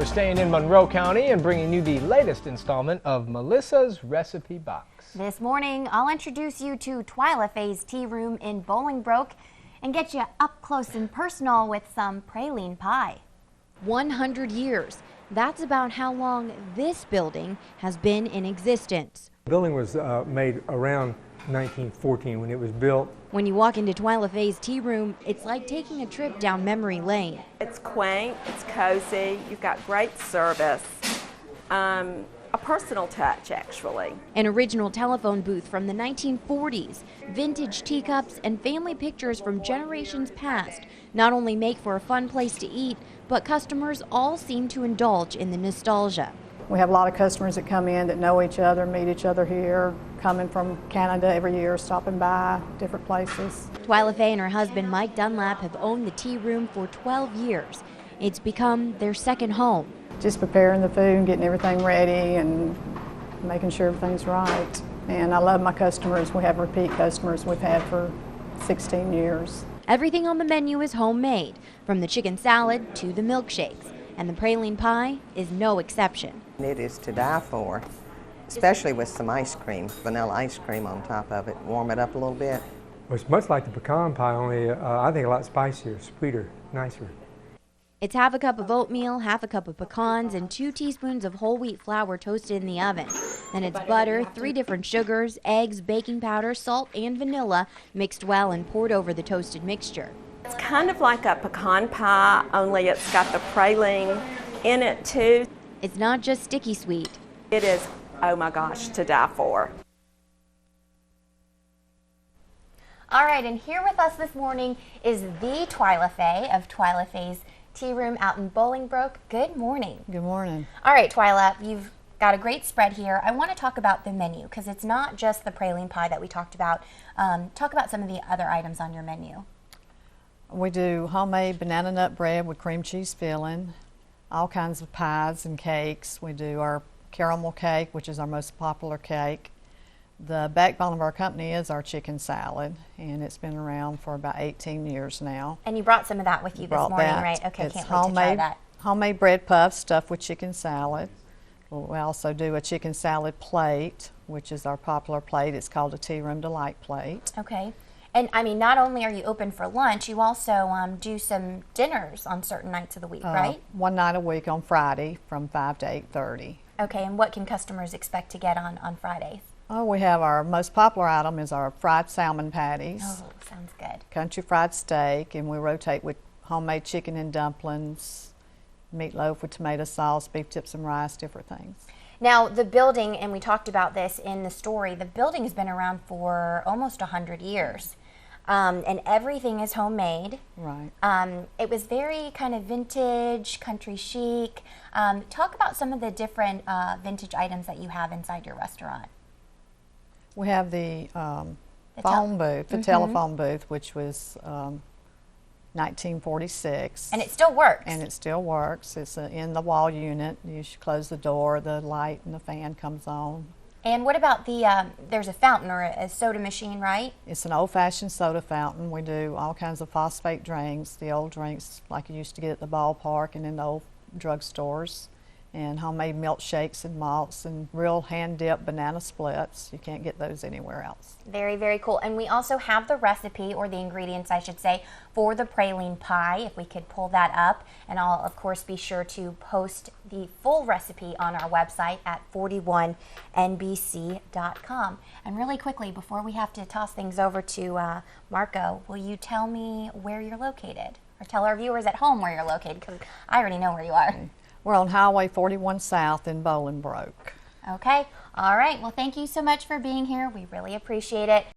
We're staying in Monroe County and bringing you the latest installment of Melissa's Recipe Box. This morning, I'll introduce you to Twila Faye's tea room in Bolingbroke and get you up close and personal with some praline pie. 100 years. That's about how long this building has been in existence. The building was made around 1914 when it was built. When you walk into Twila Faye's tea room, it's like taking a trip down memory lane. It's quaint, it's cozy, you've got great service, a personal touch actually. An original telephone booth from the 1940s, vintage teacups, and family pictures from generations past not only make for a fun place to eat, but customers all seem to indulge in the nostalgia. We have a lot of customers that come in that know each other, meet each other here, coming from Canada every year, stopping by different places. Twila Faye and her husband Mike Dunlap have owned the tea room for 12 years. It's become their second home. Just preparing the food and getting everything ready and making sure everything's right. And I love my customers. We have repeat customers we've had for 16 years. Everything on the menu is homemade, from the chicken salad to the milkshakes. And the praline pie is no exception. It is to die for, especially with some ice cream, vanilla ice cream on top of it. Warm it up a little bit. Well, it's much like the pecan pie, only I think a lot spicier, sweeter, nicer. It's half a cup of oatmeal, half a cup of pecans, and 2 teaspoons of whole wheat flour toasted in the oven. Then it's butter, 3 different sugars, eggs, baking powder, salt, and vanilla mixed well and poured over the toasted mixture. It's kind of like a pecan pie, only it's got the praline in it too. It's not just sticky sweet. It is, oh my gosh, to die for. All right, and here with us this morning is the Twila Faye of Twila Faye's Tea Room out in Bolingbroke. Good morning. Good morning. All right, Twila, you've got a great spread here. I want to talk about the menu because it's not just the praline pie that we talked about. Talk about some of the other items on your menu. We do homemade banana nut bread with cream cheese filling, all kinds of pies and cakes. We do our caramel cake, which is our most popular cake. The backbone of our company is our chicken salad, and it's been around for about 18 years now. And you brought some of that with you this morning, right? Okay, it's can't wait to try that. Homemade bread puffs stuffed with chicken salad. We also do a chicken salad plate, which is our popular plate. It's called a Tea Room Delight plate. Okay. And I mean, not only are you open for lunch, you also do some dinners on certain nights of the week, right? One night a week on Friday from 5 to 8:30. Okay, and what can customers expect to get on Fridays? Oh, we have our most popular item is our fried salmon patties. Oh, sounds good. Country fried steak, and we rotate with homemade chicken and dumplings, meatloaf with tomato sauce, beef tips and rice, different things. Now, the building, and we talked about this in the story, the building has been around for almost 100 years. And everything is homemade. Right. It was very kind of vintage, country chic. Talk about some of the different vintage items that you have inside your restaurant. We have the phone booth, the telephone booth, which was 1946. And it still works. And it still works. It's in the wall unit. You should close the door, the light and the fan comes on. And what about the, there's a fountain or a soda machine, right? It's an old-fashioned soda fountain. We do all kinds of phosphate drinks, the old drinks like you used to get at the ballpark and in the old drugstores, and homemade milkshakes and malts and real hand-dipped banana splits. You can't get those anywhere else. Very, very cool. And we also have the recipe, or the ingredients, I should say, for the praline pie, if we could pull that up. And I'll, of course, be sure to post the full recipe on our website at 41nbc.com. And really quickly, before we have to toss things over to Marco, will you tell me where you're located? Or tell our viewers at home where you're located, because I already know where you are. Okay. We're on Highway 41 South in Bolingbroke. Okay. All right. Well, thank you so much for being here. We really appreciate it.